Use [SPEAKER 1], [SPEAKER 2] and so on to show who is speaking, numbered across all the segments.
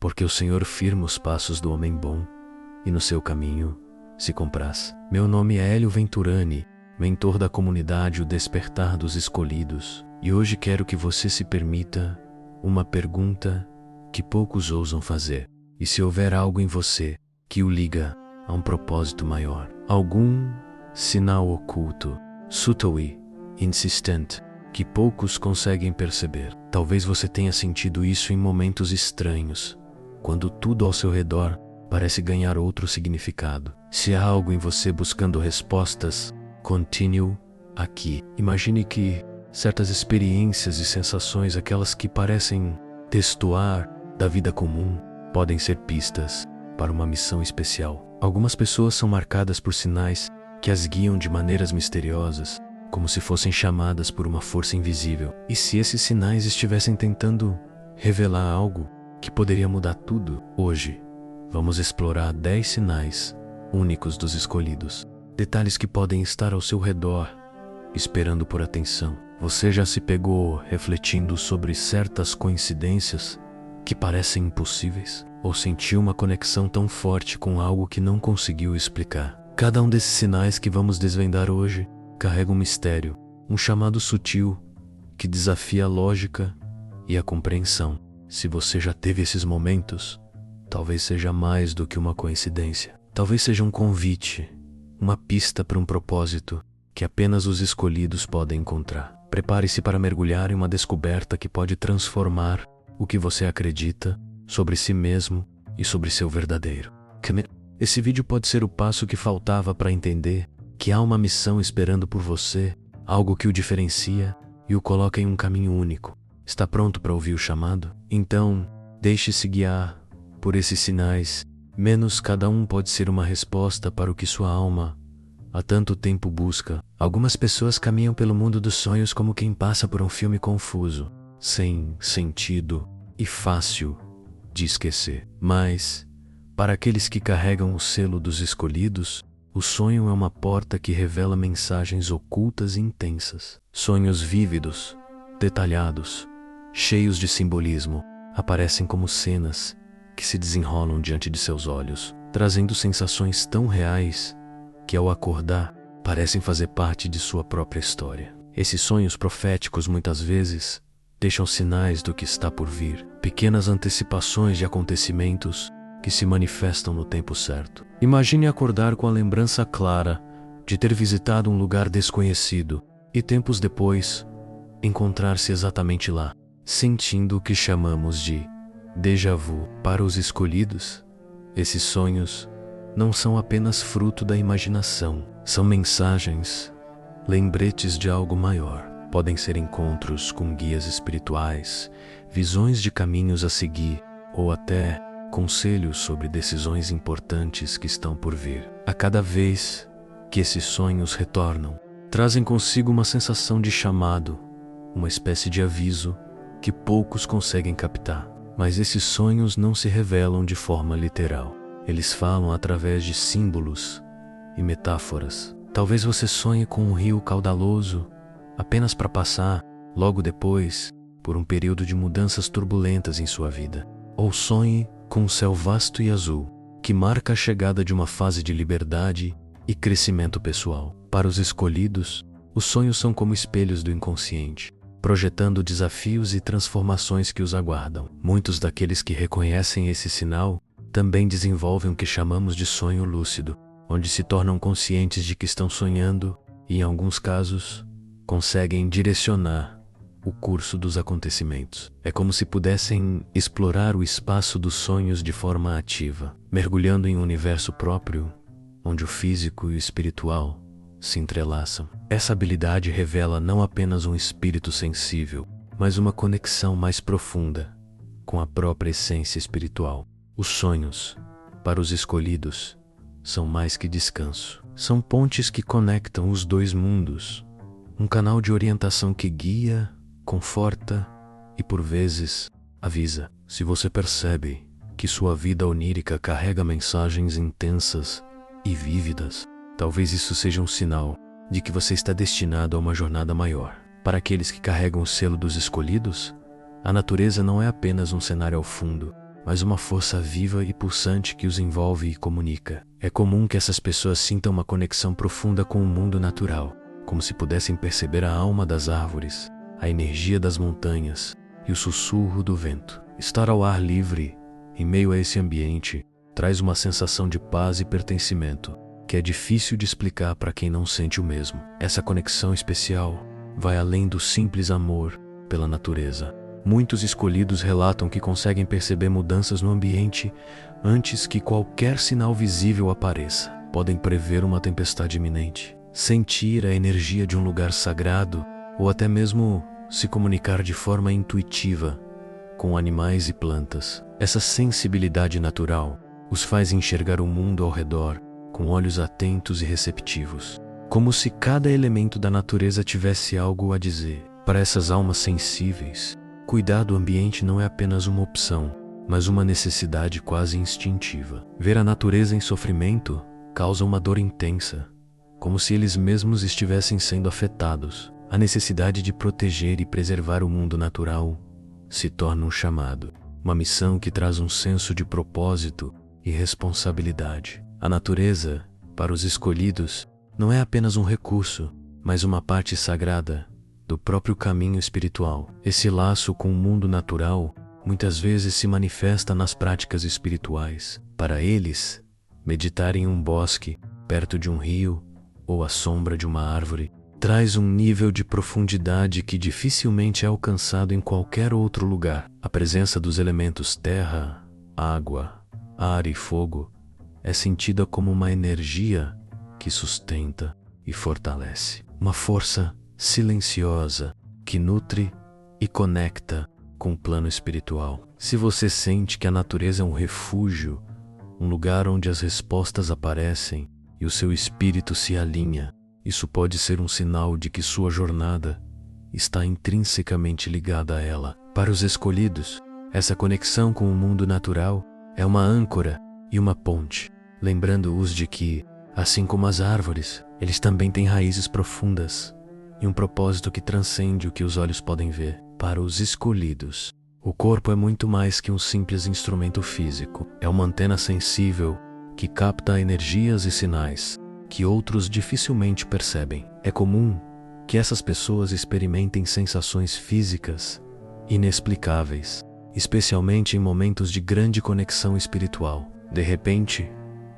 [SPEAKER 1] porque o Senhor firma os passos do homem bom e no seu caminho se compraz. Meu nome é Hélio Venturani, mentor da comunidade O Despertar dos Escolhidos, e hoje quero que você se permita uma pergunta que poucos ousam fazer. E se houver algo em você que o liga a um propósito maior, algum sinal oculto, subtle e insistente, que poucos conseguem perceber. Talvez você tenha sentido isso em momentos estranhos, quando tudo ao seu redor parece ganhar outro significado. Se há algo em você buscando respostas, continue aqui. Imagine que certas experiências e sensações, aquelas que parecem destoar da vida comum, podem ser pistas para uma missão especial. Algumas pessoas são marcadas por sinais que as guiam de maneiras misteriosas, como se fossem chamadas por uma força invisível. E se esses sinais estivessem tentando revelar algo que poderia mudar tudo? Hoje, vamos explorar 10 sinais únicos dos escolhidos. Detalhes que podem estar ao seu redor, esperando por atenção. Você já se pegou refletindo sobre certas coincidências que parecem impossíveis? Ou sentiu uma conexão tão forte com algo que não conseguiu explicar? Cada um desses sinais que vamos desvendar hoje carrega um mistério, um chamado sutil que desafia a lógica e a compreensão. Se você já teve esses momentos, talvez seja mais do que uma coincidência. Talvez seja um convite, uma pista para um propósito que apenas os escolhidos podem encontrar. Prepare-se para mergulhar em uma descoberta que pode transformar o que você acredita sobre si mesmo e sobre seu verdadeiro. Esse vídeo pode ser o passo que faltava para entender que há uma missão esperando por você, algo que o diferencia e o coloca em um caminho único. Está pronto para ouvir o chamado? Então, deixe-se guiar por esses sinais. Menos cada um pode ser uma resposta para o que sua alma há tanto tempo busca. Algumas pessoas caminham pelo mundo dos sonhos como quem passa por um filme confuso, sem sentido e fácil de esquecer. Mas, para aqueles que carregam o selo dos escolhidos, o sonho é uma porta que revela mensagens ocultas e intensas. Sonhos vívidos, detalhados, cheios de simbolismo, aparecem como cenas que se desenrolam diante de seus olhos, trazendo sensações tão reais que, ao acordar, parecem fazer parte de sua própria história. Esses sonhos proféticos muitas vezes deixam sinais do que está por vir, pequenas antecipações de acontecimentos que se manifestam no tempo certo. Imagine acordar com a lembrança clara de ter visitado um lugar desconhecido e tempos depois encontrar-se exatamente lá, sentindo o que chamamos de déjà vu. Para os escolhidos, esses sonhos não são apenas fruto da imaginação, são mensagens, lembretes de algo maior. Podem ser encontros com guias espirituais, visões de caminhos a seguir ou até conselhos sobre decisões importantes que estão por vir. A cada vez que esses sonhos retornam, trazem consigo uma sensação de chamado, uma espécie de aviso que poucos conseguem captar. Mas esses sonhos não se revelam de forma literal. Eles falam através de símbolos e metáforas. Talvez você sonhe com um rio caudaloso apenas para passar, logo depois, por um período de mudanças turbulentas em sua vida. Ou sonhe com um céu vasto e azul, que marca a chegada de uma fase de liberdade e crescimento pessoal. Para os escolhidos, os sonhos são como espelhos do inconsciente, projetando desafios e transformações que os aguardam. Muitos daqueles que reconhecem esse sinal também desenvolvem o que chamamos de sonho lúcido, onde se tornam conscientes de que estão sonhando e, em alguns casos, conseguem direcionar o curso dos acontecimentos. É como se pudessem explorar o espaço dos sonhos de forma ativa, mergulhando em um universo próprio, onde o físico e o espiritual se entrelaçam. Essa habilidade revela não apenas um espírito sensível, mas uma conexão mais profunda com a própria essência espiritual. Os sonhos, para os escolhidos, são mais que descanso. São pontes que conectam os dois mundos, um canal de orientação que guia, conforta e, por vezes, avisa. Se você percebe que sua vida onírica carrega mensagens intensas e vívidas, talvez isso seja um sinal de que você está destinado a uma jornada maior. Para aqueles que carregam o selo dos escolhidos, a natureza não é apenas um cenário ao fundo, mas uma força viva e pulsante que os envolve e comunica. É comum que essas pessoas sintam uma conexão profunda com o mundo natural, como se pudessem perceber a alma das árvores, a energia das montanhas e o sussurro do vento. Estar ao ar livre, em meio a esse ambiente, traz uma sensação de paz e pertencimento, que é difícil de explicar para quem não sente o mesmo. Essa conexão especial vai além do simples amor pela natureza. Muitos escolhidos relatam que conseguem perceber mudanças no ambiente antes que qualquer sinal visível apareça. Podem prever uma tempestade iminente, sentir a energia de um lugar sagrado ou até mesmo se comunicar de forma intuitiva com animais e plantas. Essa sensibilidade natural os faz enxergar o mundo ao redor com olhos atentos e receptivos, como se cada elemento da natureza tivesse algo a dizer. Para essas almas sensíveis, cuidar do ambiente não é apenas uma opção, mas uma necessidade quase instintiva. Ver a natureza em sofrimento causa uma dor intensa, como se eles mesmos estivessem sendo afetados. A necessidade de proteger e preservar o mundo natural se torna um chamado, uma missão que traz um senso de propósito e responsabilidade. A natureza, para os escolhidos, não é apenas um recurso, mas uma parte sagrada do próprio caminho espiritual. Esse laço com o mundo natural muitas vezes se manifesta nas práticas espirituais. Para eles, meditar em um bosque, perto de um rio ou à sombra de uma árvore, traz um nível de profundidade que dificilmente é alcançado em qualquer outro lugar. A presença dos elementos terra, água, ar e fogo é sentida como uma energia que sustenta e fortalece. Uma força silenciosa que nutre e conecta com o plano espiritual. Se você sente que a natureza é um refúgio, um lugar onde as respostas aparecem e o seu espírito se alinha, isso pode ser um sinal de que sua jornada está intrinsecamente ligada a ela. Para os escolhidos, essa conexão com o mundo natural é uma âncora e uma ponte, lembrando-os de que, assim como as árvores, eles também têm raízes profundas e um propósito que transcende o que os olhos podem ver. Para os escolhidos, o corpo é muito mais que um simples instrumento físico. É uma antena sensível que capta energias e sinais que outros dificilmente percebem. É comum que essas pessoas experimentem sensações físicas inexplicáveis, especialmente em momentos de grande conexão espiritual. De repente,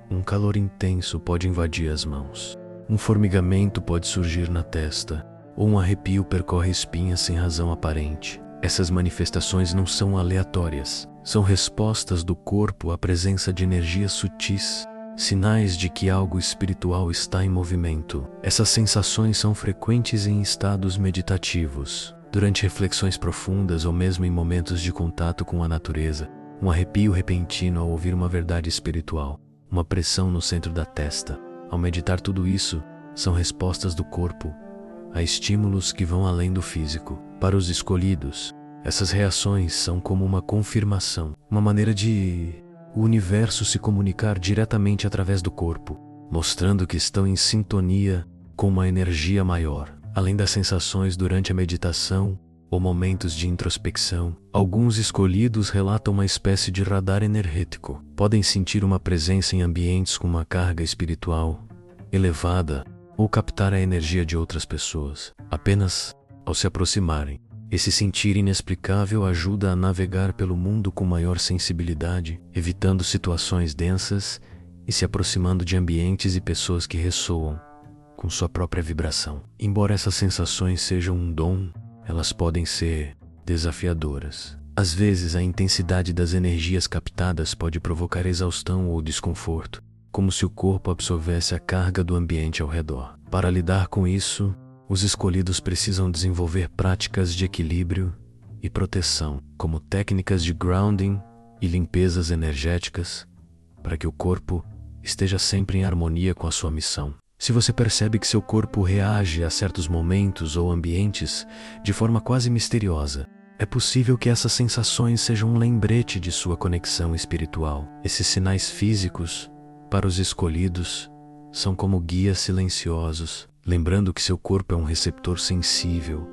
[SPEAKER 1] um calor intenso pode invadir as mãos. Um formigamento pode surgir na testa, ou um arrepio percorre espinhas sem razão aparente. Essas manifestações não são aleatórias, são respostas do corpo à presença de energias sutis, sinais de que algo espiritual está em movimento. Essas sensações são frequentes em estados meditativos, durante reflexões profundas ou mesmo em momentos de contato com a natureza. Um arrepio repentino ao ouvir uma verdade espiritual, uma pressão no centro da testa. Ao meditar tudo isso, são respostas do corpo a estímulos que vão além do físico. Para os escolhidos, essas reações são como uma confirmação, uma maneira de o universo se comunicar diretamente através do corpo, mostrando que estão em sintonia com uma energia maior. Além das sensações durante a meditação ou momentos de introspecção, alguns escolhidos relatam uma espécie de radar energético. Podem sentir uma presença em ambientes com uma carga espiritual elevada ou captar a energia de outras pessoas, apenas ao se aproximarem. Esse sentir inexplicável ajuda a navegar pelo mundo com maior sensibilidade, evitando situações densas e se aproximando de ambientes e pessoas que ressoam com sua própria vibração. Embora essas sensações sejam um dom, elas podem ser desafiadoras. Às vezes, a intensidade das energias captadas pode provocar exaustão ou desconforto, como se o corpo absorvesse a carga do ambiente ao redor. Para lidar com isso, os escolhidos precisam desenvolver práticas de equilíbrio e proteção, como técnicas de grounding e limpezas energéticas, para que o corpo esteja sempre em harmonia com a sua missão. Se você percebe que seu corpo reage a certos momentos ou ambientes de forma quase misteriosa, é possível que essas sensações sejam um lembrete de sua conexão espiritual. Esses sinais físicos, para os escolhidos, são como guias silenciosos, lembrando que seu corpo é um receptor sensível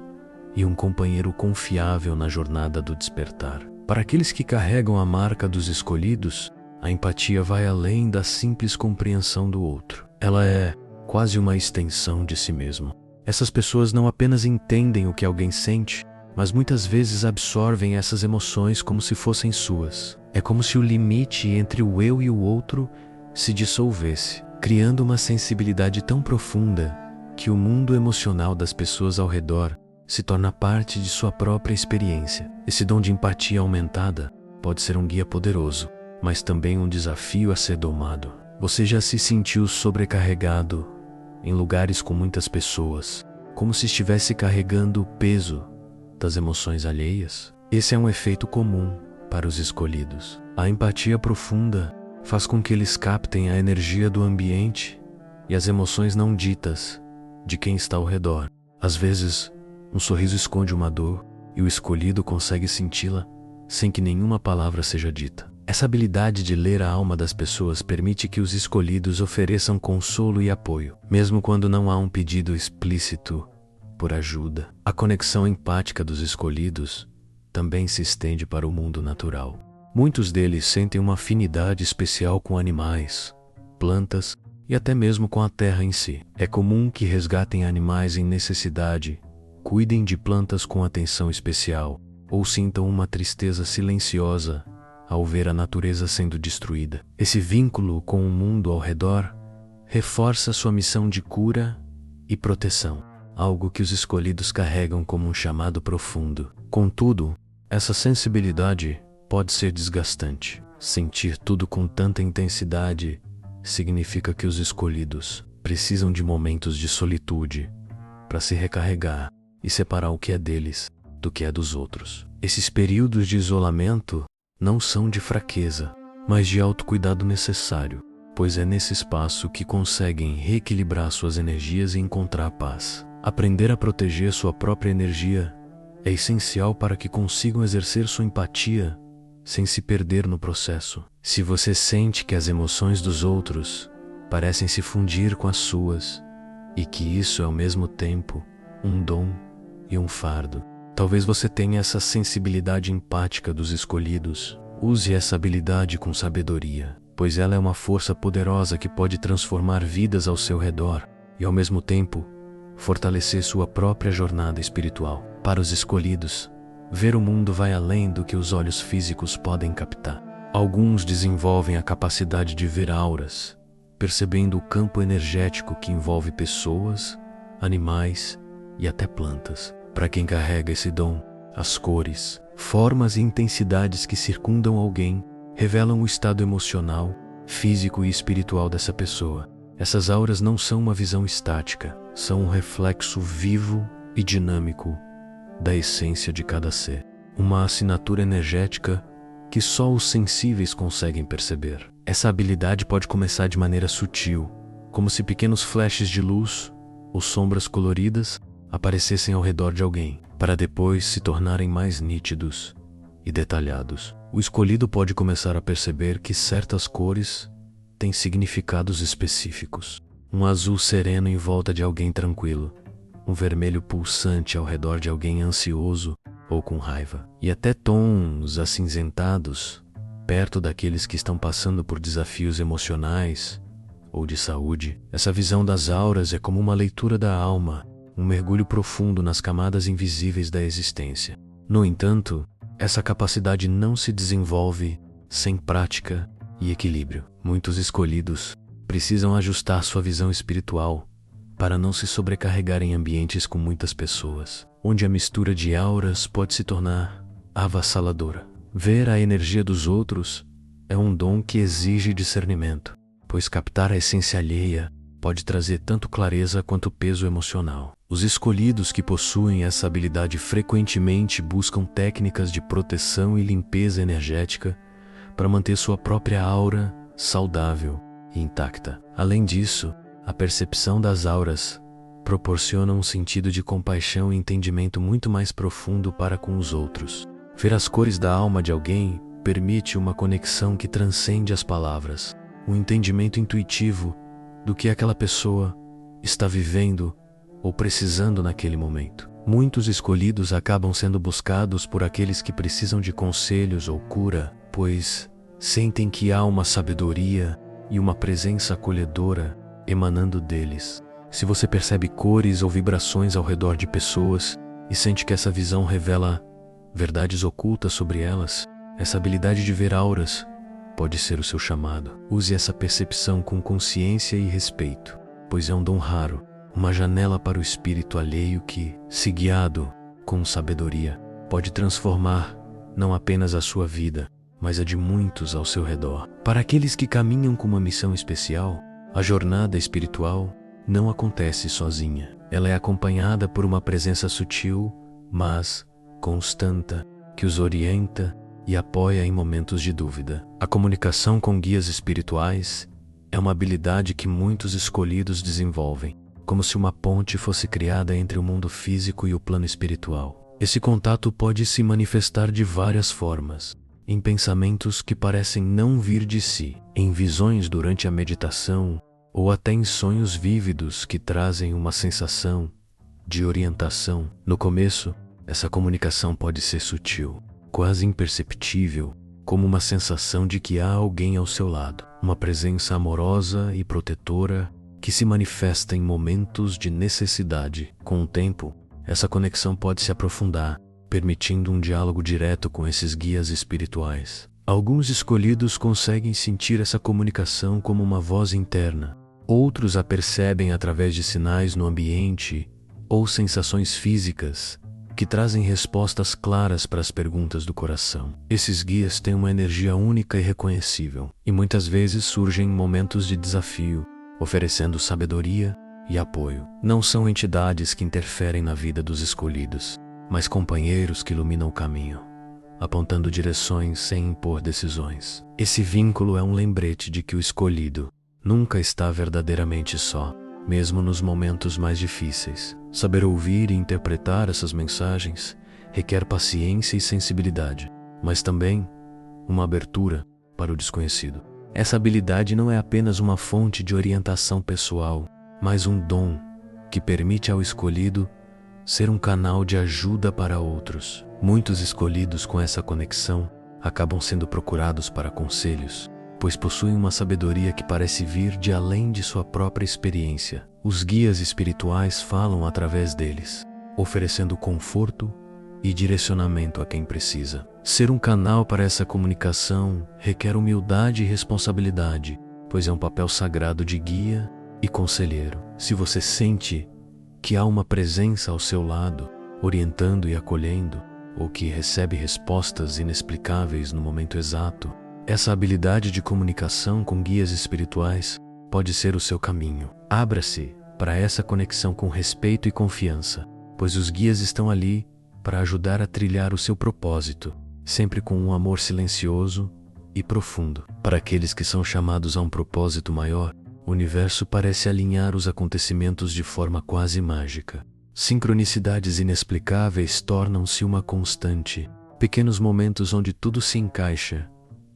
[SPEAKER 1] e um companheiro confiável na jornada do despertar. Para aqueles que carregam a marca dos escolhidos, a empatia vai além da simples compreensão do outro. Ela é quase uma extensão de si mesmo. Essas pessoas não apenas entendem o que alguém sente, mas muitas vezes absorvem essas emoções como se fossem suas. É como se o limite entre o eu e o outro se dissolvesse, criando uma sensibilidade tão profunda que o mundo emocional das pessoas ao redor se torna parte de sua própria experiência. Esse dom de empatia aumentada pode ser um guia poderoso, mas também um desafio a ser domado. Você já se sentiu sobrecarregado em lugares com muitas pessoas, como se estivesse carregando o peso das emoções alheias? Esse é um efeito comum para os escolhidos. A empatia profunda faz com que eles captem a energia do ambiente e as emoções não ditas de quem está ao redor. Às vezes, um sorriso esconde uma dor e o escolhido consegue senti-la sem que nenhuma palavra seja dita. Essa habilidade de ler a alma das pessoas permite que os escolhidos ofereçam consolo e apoio, mesmo quando não há um pedido explícito por ajuda. A conexão empática dos escolhidos também se estende para o mundo natural. Muitos deles sentem uma afinidade especial com animais, plantas e até mesmo com a terra em si. É comum que resgatem animais em necessidade, cuidem de plantas com atenção especial ou sintam uma tristeza silenciosa ao ver a natureza sendo destruída. Esse vínculo com o mundo ao redor reforça sua missão de cura e proteção, algo que os escolhidos carregam como um chamado profundo. Contudo, essa sensibilidade pode ser desgastante. Sentir tudo com tanta intensidade significa que os escolhidos precisam de momentos de solitude para se recarregar e separar o que é deles do que é dos outros. Esses períodos de isolamento não são de fraqueza, mas de autocuidado necessário, pois é nesse espaço que conseguem reequilibrar suas energias e encontrar paz. Aprender a proteger sua própria energia é essencial para que consigam exercer sua empatia sem se perder no processo. Se você sente que as emoções dos outros parecem se fundir com as suas e que isso é ao mesmo tempo um dom e um fardo, talvez você tenha essa sensibilidade empática dos escolhidos. Use essa habilidade com sabedoria, pois ela é uma força poderosa que pode transformar vidas ao seu redor e, ao mesmo tempo, fortalecer sua própria jornada espiritual. Para os escolhidos, ver o mundo vai além do que os olhos físicos podem captar. Alguns desenvolvem a capacidade de ver auras, percebendo o campo energético que envolve pessoas, animais e até plantas. Para quem carrega esse dom, as cores, formas e intensidades que circundam alguém revelam o estado emocional, físico e espiritual dessa pessoa. Essas auras não são uma visão estática, são um reflexo vivo e dinâmico da essência de cada ser. Uma assinatura energética que só os sensíveis conseguem perceber. Essa habilidade pode começar de maneira sutil, como se pequenos flashes de luz ou sombras coloridas aparecessem ao redor de alguém, para depois se tornarem mais nítidos e detalhados. O escolhido pode começar a perceber que certas cores têm significados específicos. Um azul sereno em volta de alguém tranquilo, um vermelho pulsante ao redor de alguém ansioso ou com raiva, e até tons acinzentados perto daqueles que estão passando por desafios emocionais ou de saúde. Essa visão das auras é como uma leitura da alma, um mergulho profundo nas camadas invisíveis da existência. No entanto, essa capacidade não se desenvolve sem prática e equilíbrio. Muitos escolhidos precisam ajustar sua visão espiritual para não se sobrecarregar em ambientes com muitas pessoas, onde a mistura de auras pode se tornar avassaladora. Ver a energia dos outros é um dom que exige discernimento, pois captar a essência alheia pode trazer tanto clareza quanto peso emocional. Os escolhidos que possuem essa habilidade frequentemente buscam técnicas de proteção e limpeza energética para manter sua própria aura saudável e intacta. Além disso, a percepção das auras proporciona um sentido de compaixão e entendimento muito mais profundo para com os outros. Ver as cores da alma de alguém permite uma conexão que transcende as palavras, um entendimento intuitivo do que aquela pessoa está vivendo ou precisando naquele momento. Muitos escolhidos acabam sendo buscados por aqueles que precisam de conselhos ou cura, pois sentem que há uma sabedoria e uma presença acolhedora emanando deles. Se você percebe cores ou vibrações ao redor de pessoas e sente que essa visão revela verdades ocultas sobre elas, essa habilidade de ver auras pode ser o seu chamado. Use essa percepção com consciência e respeito, pois é um dom raro, uma janela para o espírito alheio que, se guiado com sabedoria, pode transformar não apenas a sua vida, mas a de muitos ao seu redor. Para aqueles que caminham com uma missão especial, a jornada espiritual não acontece sozinha. Ela é acompanhada por uma presença sutil, mas constante, que os orienta e apoia em momentos de dúvida. A comunicação com guias espirituais é uma habilidade que muitos escolhidos desenvolvem, como se uma ponte fosse criada entre o mundo físico e o plano espiritual. Esse contato pode se manifestar de várias formas, em pensamentos que parecem não vir de si, em visões durante a meditação ou até em sonhos vívidos que trazem uma sensação de orientação. No começo, essa comunicação pode ser sutil, quase imperceptível, como uma sensação de que há alguém ao seu lado, uma presença amorosa e protetora que se manifesta em momentos de necessidade. Com o tempo, essa conexão pode se aprofundar, permitindo um diálogo direto com esses guias espirituais. Alguns escolhidos conseguem sentir essa comunicação como uma voz interna. Outros a percebem através de sinais no ambiente ou sensações físicas que trazem respostas claras para as perguntas do coração. Esses guias têm uma energia única e reconhecível, e muitas vezes surgem em momentos de desafio, oferecendo sabedoria e apoio. Não são entidades que interferem na vida dos escolhidos, mas companheiros que iluminam o caminho, apontando direções sem impor decisões. Esse vínculo é um lembrete de que o escolhido nunca está verdadeiramente só, mesmo nos momentos mais difíceis. Saber ouvir e interpretar essas mensagens requer paciência e sensibilidade, mas também uma abertura para o desconhecido. Essa habilidade não é apenas uma fonte de orientação pessoal, mas um dom que permite ao escolhido ser um canal de ajuda para outros. Muitos escolhidos com essa conexão acabam sendo procurados para conselhos, pois possuem uma sabedoria que parece vir de além de sua própria experiência. Os guias espirituais falam através deles, oferecendo conforto e direcionamento a quem precisa. Ser um canal para essa comunicação requer humildade e responsabilidade, pois é um papel sagrado de guia e conselheiro. Se você sente que há uma presença ao seu lado, orientando e acolhendo, ou que recebe respostas inexplicáveis no momento exato, essa habilidade de comunicação com guias espirituais pode ser o seu caminho. Abra-se para essa conexão com respeito e confiança, pois os guias estão ali para ajudar a trilhar o seu propósito, sempre com um amor silencioso e profundo. Para aqueles que são chamados a um propósito maior, o universo parece alinhar os acontecimentos de forma quase mágica. Sincronicidades inexplicáveis tornam-se uma constante, pequenos momentos onde tudo se encaixa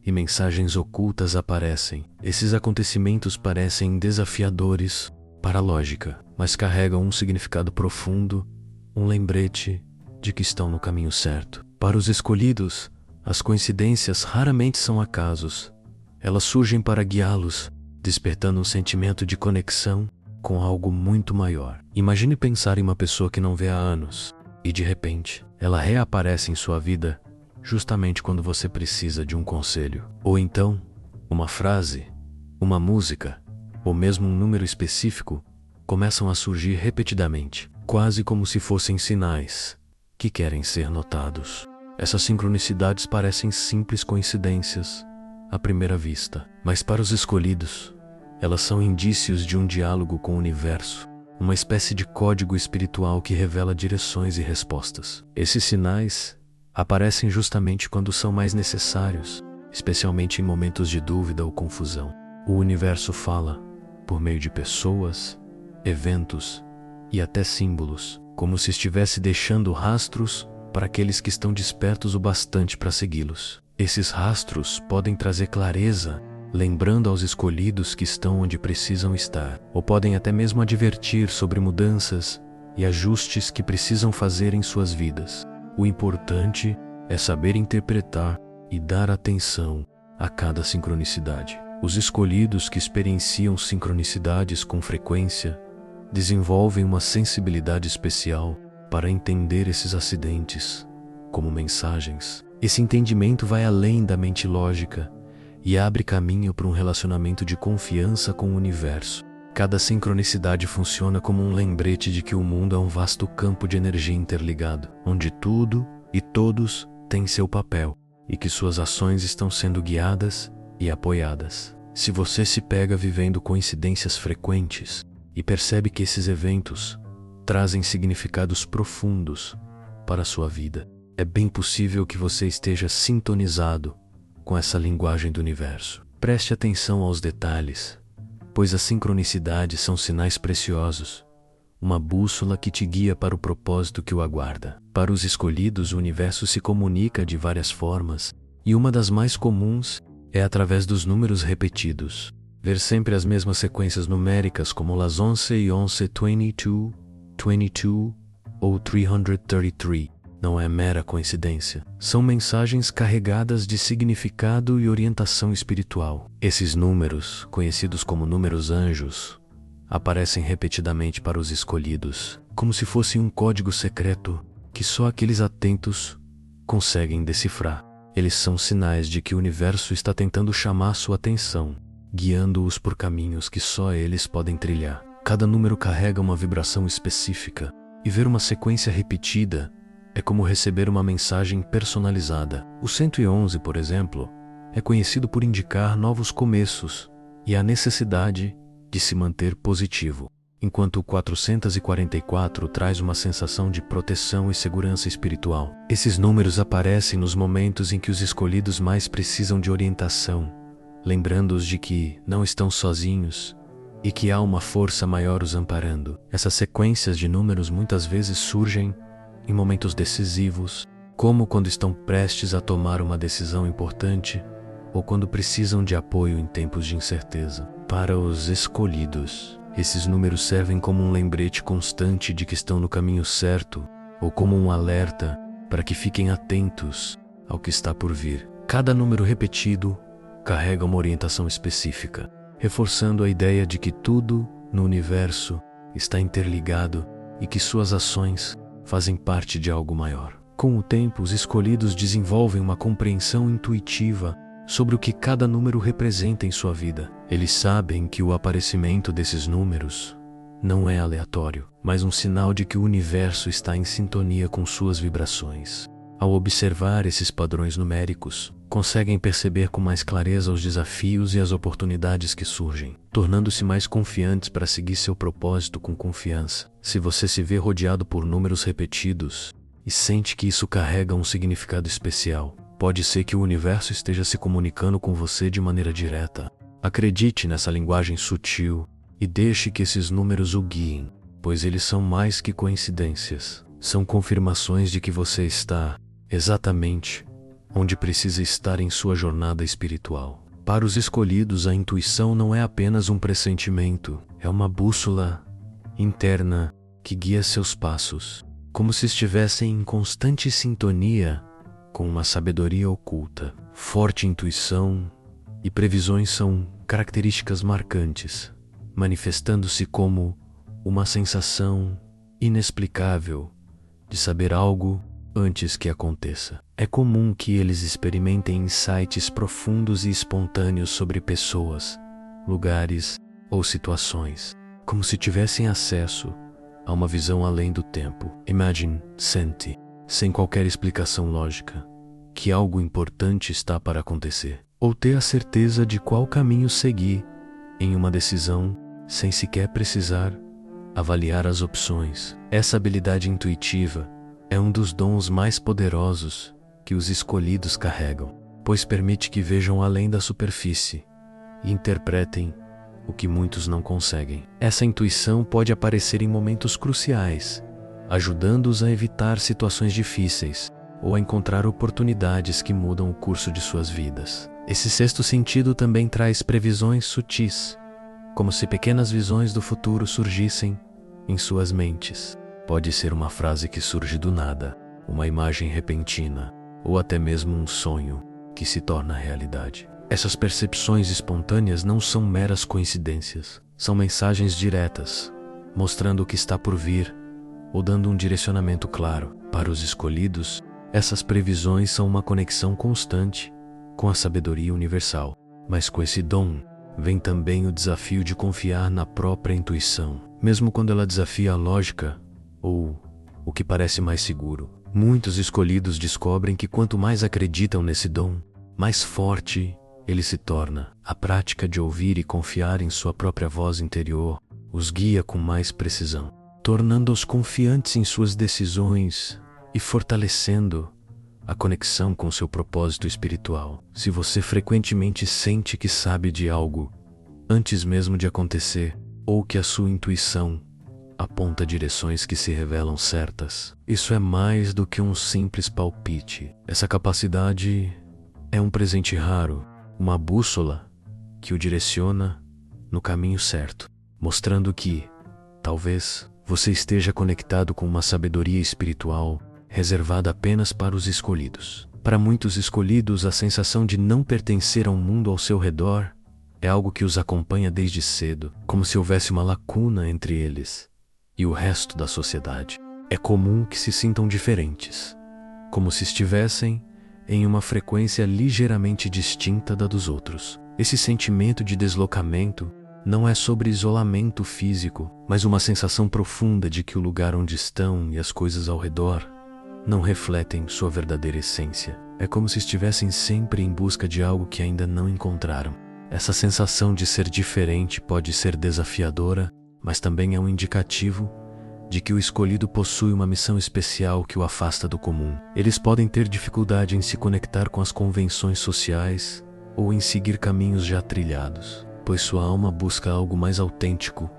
[SPEAKER 1] e mensagens ocultas aparecem. Esses acontecimentos parecem desafiadores para a lógica, mas carregam um significado profundo, um lembrete de que estão no caminho certo. Para os escolhidos, as coincidências raramente são acasos. Elas surgem para guiá-los, despertando um sentimento de conexão com algo muito maior. Imagine pensar em uma pessoa que não vê há anos, e de repente, ela reaparece em sua vida justamente quando você precisa de um conselho. Ou então, uma frase, uma música, ou mesmo um número específico começam a surgir repetidamente, quase como se fossem sinais que querem ser notados. Essas sincronicidades parecem simples coincidências à primeira vista, mas para os escolhidos, elas são indícios de um diálogo com o universo, uma espécie de código espiritual que revela direções e respostas. Esses sinais aparecem justamente quando são mais necessários, especialmente em momentos de dúvida ou confusão. O universo fala por meio de pessoas, eventos e até símbolos, como se estivesse deixando rastros para aqueles que estão despertos o bastante para segui-los. Esses rastros podem trazer clareza, lembrando aos escolhidos que estão onde precisam estar, ou podem até mesmo advertir sobre mudanças e ajustes que precisam fazer em suas vidas. O importante é saber interpretar e dar atenção a cada sincronicidade. Os escolhidos que experienciam sincronicidades com frequência desenvolvem uma sensibilidade especial para entender esses acidentes como mensagens. Esse entendimento vai além da mente lógica e abre caminho para um relacionamento de confiança com o universo. Cada sincronicidade funciona como um lembrete de que o mundo é um vasto campo de energia interligado, onde tudo e todos têm seu papel e que suas ações estão sendo guiadas e apoiadas. Se você se pega vivendo coincidências frequentes e percebe que esses eventos trazem significados profundos para a sua vida, é bem possível que você esteja sintonizado com essa linguagem do universo. Preste atenção aos detalhes, pois as sincronicidades são sinais preciosos, uma bússola que te guia para o propósito que o aguarda. Para os escolhidos, o universo se comunica de várias formas, e uma das mais comuns é através dos números repetidos. Ver sempre as mesmas sequências numéricas como las 11 e 11, 22, 22 ou 333 não é mera coincidência. São mensagens carregadas de significado e orientação espiritual. Esses números, conhecidos como números anjos, aparecem repetidamente para os escolhidos, como se fosse um código secreto que só aqueles atentos conseguem decifrar. Eles são sinais de que o universo está tentando chamar sua atenção, guiando-os por caminhos que só eles podem trilhar. Cada número carrega uma vibração específica, e ver uma sequência repetida é como receber uma mensagem personalizada. O 111, por exemplo, é conhecido por indicar novos começos e a necessidade de se manter positivo, enquanto o 444 traz uma sensação de proteção e segurança espiritual. Esses números aparecem nos momentos em que os escolhidos mais precisam de orientação, lembrando-os de que não estão sozinhos e que há uma força maior os amparando. Essas sequências de números muitas vezes surgem em momentos decisivos, como quando estão prestes a tomar uma decisão importante ou quando precisam de apoio em tempos de incerteza. Para os escolhidos, esses números servem como um lembrete constante de que estão no caminho certo ou como um alerta para que fiquem atentos ao que está por vir. Cada número repetido carrega uma orientação específica, reforçando a ideia de que tudo no universo está interligado e que suas ações fazem parte de algo maior. Com o tempo, os escolhidos desenvolvem uma compreensão intuitiva sobre o que cada número representa em sua vida. Eles sabem que o aparecimento desses números não é aleatório, mas um sinal de que o universo está em sintonia com suas vibrações. Ao observar esses padrões numéricos, conseguem perceber com mais clareza os desafios e as oportunidades que surgem, tornando-se mais confiantes para seguir seu propósito com confiança. Se você se vê rodeado por números repetidos e sente que isso carrega um significado especial, pode ser que o universo esteja se comunicando com você de maneira direta. Acredite nessa linguagem sutil e deixe que esses números o guiem, pois eles são mais que coincidências. São confirmações de que você está exatamente onde precisa estar em sua jornada espiritual. Para os escolhidos, a intuição não é apenas um pressentimento, é uma bússola interna que guia seus passos, como se estivessem em constante sintonia com uma sabedoria oculta. Forte intuição e previsões são características marcantes, manifestando-se como uma sensação inexplicável de saber algo antes que aconteça. É comum que eles experimentem insights profundos e espontâneos sobre pessoas, lugares ou situações, como se tivessem acesso a uma visão além do tempo. Imagine, sente, sem qualquer explicação lógica, que algo importante está para acontecer, ou ter a certeza de qual caminho seguir em uma decisão sem sequer precisar avaliar as opções. Essa habilidade intuitiva é um dos dons mais poderosos que os escolhidos carregam, pois permite que vejam além da superfície e interpretem o que muitos não conseguem. Essa intuição pode aparecer em momentos cruciais, ajudando-os a evitar situações difíceis ou a encontrar oportunidades que mudam o curso de suas vidas. Esse sexto sentido também traz previsões sutis, como se pequenas visões do futuro surgissem em suas mentes. Pode ser uma frase que surge do nada, uma imagem repentina, ou até mesmo um sonho que se torna realidade. Essas percepções espontâneas não são meras coincidências, são mensagens diretas, mostrando o que está por vir ou dando um direcionamento claro. Para os escolhidos, essas previsões são uma conexão constante com a sabedoria universal. Mas com esse dom, vem também o desafio de confiar na própria intuição, mesmo quando ela desafia a lógica ou o que parece mais seguro. Muitos escolhidos descobrem que quanto mais acreditam nesse dom, mais forte ele se torna. A prática de ouvir e confiar em sua própria voz interior os guia com mais precisão, tornando-os confiantes em suas decisões e fortalecendo a conexão com seu propósito espiritual. Se você frequentemente sente que sabe de algo antes mesmo de acontecer, ou que a sua intuição aponta direções que se revelam certas, isso é mais do que um simples palpite. Essa capacidade é um presente raro, uma bússola que o direciona no caminho certo, mostrando que, talvez, você esteja conectado com uma sabedoria espiritual reservada apenas para os escolhidos. Para muitos escolhidos, a sensação de não pertencer ao mundo ao seu redor é algo que os acompanha desde cedo, como se houvesse uma lacuna entre eles e o resto da sociedade. É comum que se sintam diferentes, como se estivessem em uma frequência ligeiramente distinta da dos outros. Esse sentimento de deslocamento não é sobre isolamento físico, mas uma sensação profunda de que o lugar onde estão e as coisas ao redor não refletem sua verdadeira essência. É como se estivessem sempre em busca de algo que ainda não encontraram. Essa sensação de ser diferente pode ser desafiadora, mas também é um indicativo de que o escolhido possui uma missão especial que o afasta do comum. Eles podem ter dificuldade em se conectar com as convenções sociais ou em seguir caminhos já trilhados, pois sua alma busca algo mais autêntico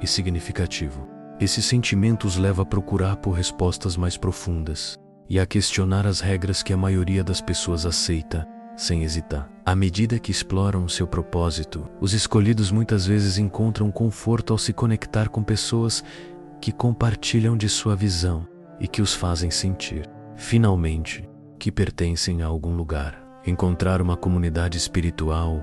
[SPEAKER 1] e significativo. Esse sentimento os leva a procurar por respostas mais profundas e a questionar as regras que a maioria das pessoas aceita sem hesitar. À medida que exploram seu propósito, os escolhidos muitas vezes encontram conforto ao se conectar com pessoas que compartilham de sua visão e que os fazem sentir, finalmente, que pertencem a algum lugar. Encontrar uma comunidade espiritual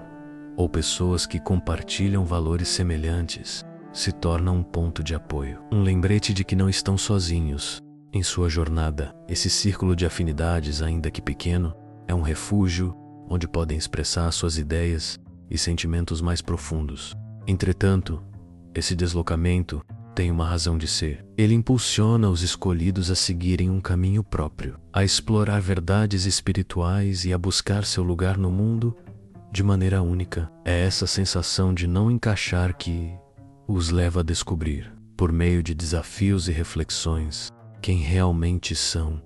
[SPEAKER 1] ou pessoas que compartilham valores semelhantes se torna um ponto de apoio, um lembrete de que não estão sozinhos em sua jornada. Esse círculo de afinidades, ainda que pequeno, é um refúgio onde podem expressar suas ideias e sentimentos mais profundos. Entretanto, esse deslocamento tem uma razão de ser. Ele impulsiona os escolhidos a seguirem um caminho próprio, a explorar verdades espirituais e a buscar seu lugar no mundo de maneira única. É essa sensação de não encaixar que os leva a descobrir, por meio de desafios e reflexões, quem realmente são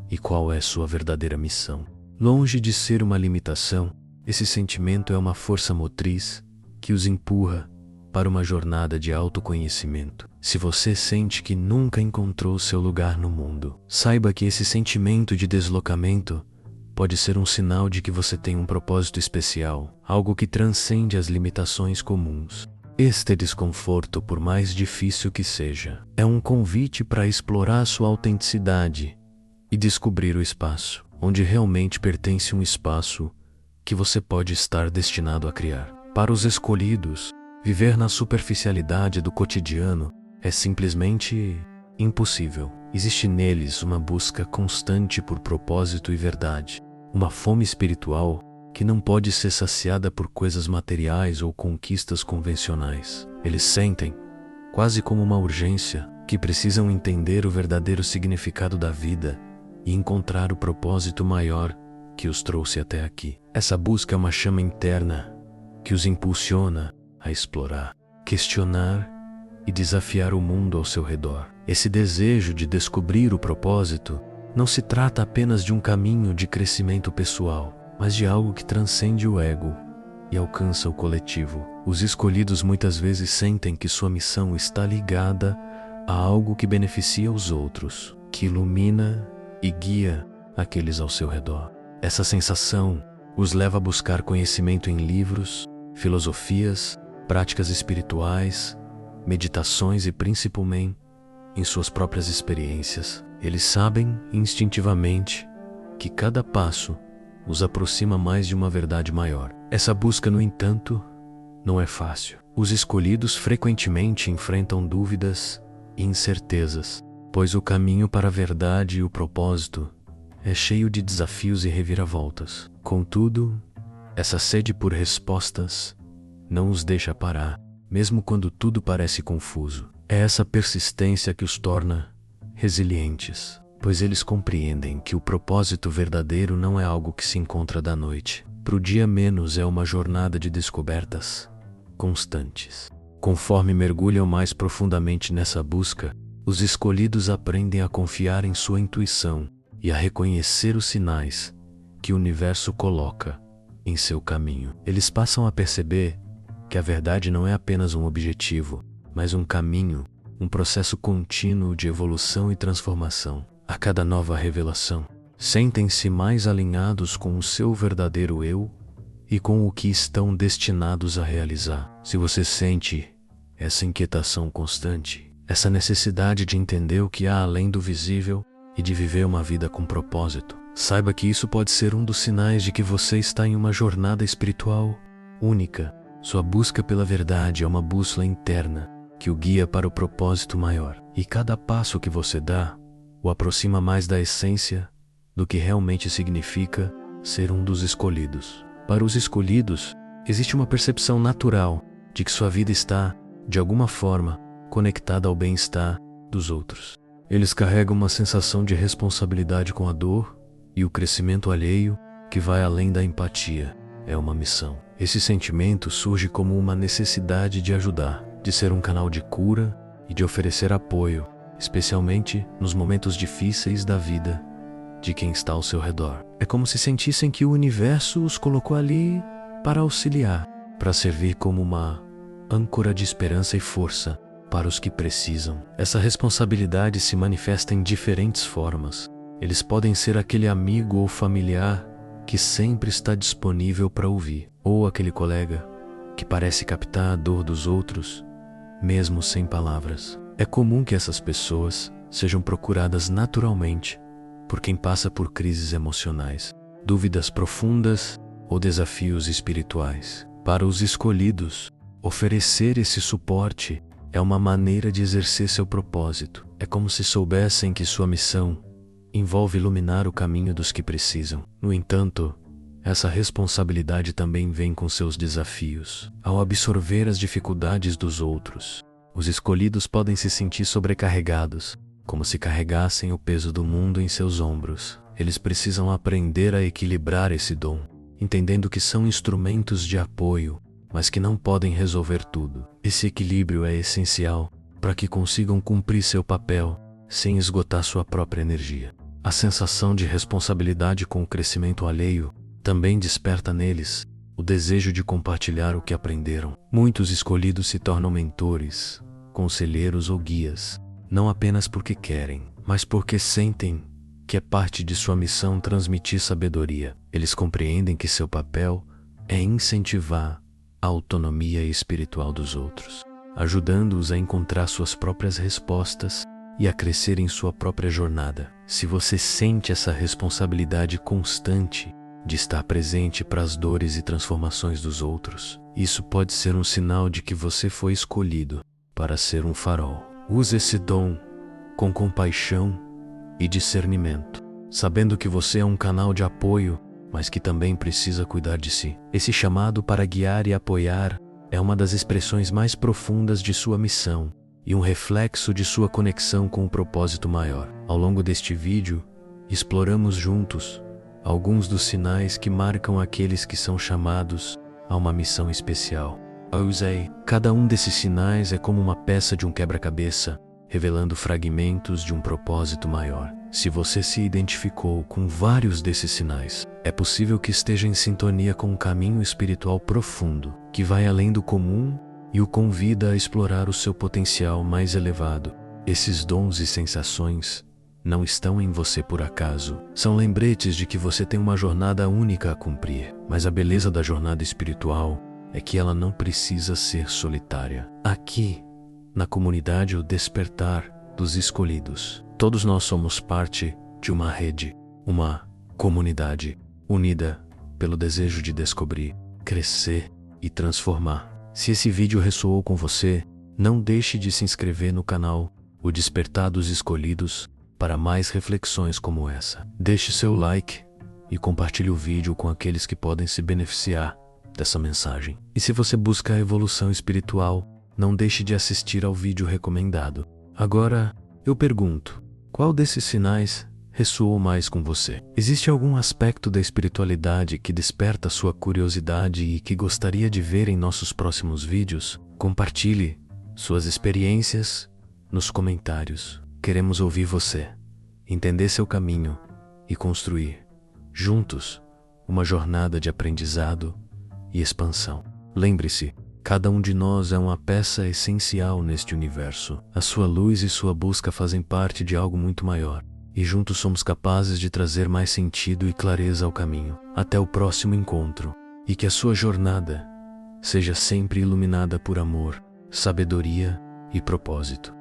[SPEAKER 1] e qual é sua verdadeira missão. Longe de ser uma limitação, esse sentimento é uma força motriz que os empurra para uma jornada de autoconhecimento. Se você sente que nunca encontrou seu lugar no mundo, saiba que esse sentimento de deslocamento pode ser um sinal de que você tem um propósito especial, algo que transcende as limitações comuns. Este desconforto, por mais difícil que seja, é um convite para explorar sua autenticidade e descobrir o espaço onde realmente pertence, um espaço que você pode estar destinado a criar. Para os escolhidos, viver na superficialidade do cotidiano é simplesmente impossível. Existe neles uma busca constante por propósito e verdade, uma fome espiritual que não pode ser saciada por coisas materiais ou conquistas convencionais. Eles sentem, quase como uma urgência, que precisam entender o verdadeiro significado da vida e encontrar o propósito maior que os trouxe até aqui. Essa busca é uma chama interna que os impulsiona a explorar, questionar e desafiar o mundo ao seu redor. Esse desejo de descobrir o propósito não se trata apenas de um caminho de crescimento pessoal, mas de algo que transcende o ego e alcança o coletivo. Os escolhidos muitas vezes sentem que sua missão está ligada a algo que beneficia os outros, que ilumina e guia aqueles ao seu redor. Essa sensação os leva a buscar conhecimento em livros, filosofias, práticas espirituais, meditações e principalmente em suas próprias experiências. Eles sabem instintivamente que cada passo os aproxima mais de uma verdade maior. Essa busca, no entanto, não é fácil. Os escolhidos frequentemente enfrentam dúvidas e incertezas, pois o caminho para a verdade e o propósito é cheio de desafios e reviravoltas. Contudo, essa sede por respostas não os deixa parar, mesmo quando tudo parece confuso. É essa persistência que os torna resilientes, pois eles compreendem que o propósito verdadeiro não é algo que se encontra da noite para o dia, menos é uma jornada de descobertas constantes. Conforme mergulham mais profundamente nessa busca, os escolhidos aprendem a confiar em sua intuição e a reconhecer os sinais que o universo coloca em seu caminho. Eles passam a perceber que a verdade não é apenas um objetivo, mas um caminho, um processo contínuo de evolução e transformação. A cada nova revelação, sentem-se mais alinhados com o seu verdadeiro eu e com o que estão destinados a realizar. Se você sente essa inquietação constante, essa necessidade de entender o que há além do visível e de viver uma vida com propósito, saiba que isso pode ser um dos sinais de que você está em uma jornada espiritual única. Sua busca pela verdade é uma bússola interna que o guia para o propósito maior. E cada passo que você dá o aproxima mais da essência do que realmente significa ser um dos escolhidos. Para os escolhidos, existe uma percepção natural de que sua vida está, de alguma forma, conectada ao bem-estar dos outros. Eles carregam uma sensação de responsabilidade com a dor e o crescimento alheio que vai além da empatia. É uma missão. Esse sentimento surge como uma necessidade de ajudar, de ser um canal de cura e de oferecer apoio, especialmente nos momentos difíceis da vida de quem está ao seu redor. É como se sentissem que o universo os colocou ali para auxiliar, para servir como uma âncora de esperança e força para os que precisam. Essa responsabilidade se manifesta em diferentes formas. Eles podem ser aquele amigo ou familiar que sempre está disponível para ouvir, ou aquele colega que parece captar a dor dos outros, mesmo sem palavras. É comum que essas pessoas sejam procuradas naturalmente por quem passa por crises emocionais, dúvidas profundas ou desafios espirituais. Para os escolhidos, oferecer esse suporte é uma maneira de exercer seu propósito. É como se soubessem que sua missão envolve iluminar o caminho dos que precisam. No entanto, essa responsabilidade também vem com seus desafios. Ao absorver as dificuldades dos outros, os escolhidos podem se sentir sobrecarregados, como se carregassem o peso do mundo em seus ombros. Eles precisam aprender a equilibrar esse dom, entendendo que são instrumentos de apoio, mas que não podem resolver tudo. Esse equilíbrio é essencial para que consigam cumprir seu papel sem esgotar sua própria energia. A sensação de responsabilidade com o crescimento alheio também desperta neles o desejo de compartilhar o que aprenderam. Muitos escolhidos se tornam mentores, conselheiros ou guias, não apenas porque querem, mas porque sentem que é parte de sua missão transmitir sabedoria. Eles compreendem que seu papel é incentivar a autonomia espiritual dos outros, ajudando-os a encontrar suas próprias respostas e a crescer em sua própria jornada. Se você sente essa responsabilidade constante de estar presente para as dores e transformações dos outros, isso pode ser um sinal de que você foi escolhido para ser um farol. Use esse dom com compaixão e discernimento, sabendo que você é um canal de apoio, mas que também precisa cuidar de si. Esse chamado para guiar e apoiar é uma das expressões mais profundas de sua missão e um reflexo de sua conexão com o propósito maior. Ao longo deste vídeo, exploramos juntos alguns dos sinais que marcam aqueles que são chamados a uma missão especial. Cada um desses sinais é como uma peça de um quebra-cabeça, revelando fragmentos de um propósito maior. Se você se identificou com vários desses sinais, é possível que esteja em sintonia com um caminho espiritual profundo, que vai além do comum e o convida a explorar o seu potencial mais elevado. Esses dons e sensações não estão em você por acaso. São lembretes de que você tem uma jornada única a cumprir. Mas a beleza da jornada espiritual é que ela não precisa ser solitária. Aqui, na comunidade O Despertar, dos escolhidos. Todos nós somos parte de uma rede, uma comunidade unida pelo desejo de descobrir, crescer e transformar. Se esse vídeo ressoou com você, não deixe de se inscrever no canal O Despertar dos Escolhidos para mais reflexões como essa. Deixe seu like e compartilhe o vídeo com aqueles que podem se beneficiar dessa mensagem. E se você busca a evolução espiritual, não deixe de assistir ao vídeo recomendado. Agora, eu pergunto, qual desses sinais ressoou mais com você? Existe algum aspecto da espiritualidade que desperta sua curiosidade e que gostaria de ver em nossos próximos vídeos? Compartilhe suas experiências nos comentários. Queremos ouvir você, entender seu caminho e construir, juntos, uma jornada de aprendizado e expansão. Lembre-se, cada um de nós é uma peça essencial neste universo. A sua luz e sua busca fazem parte de algo muito maior, e juntos somos capazes de trazer mais sentido e clareza ao caminho. Até o próximo encontro, e que a sua jornada seja sempre iluminada por amor, sabedoria e propósito.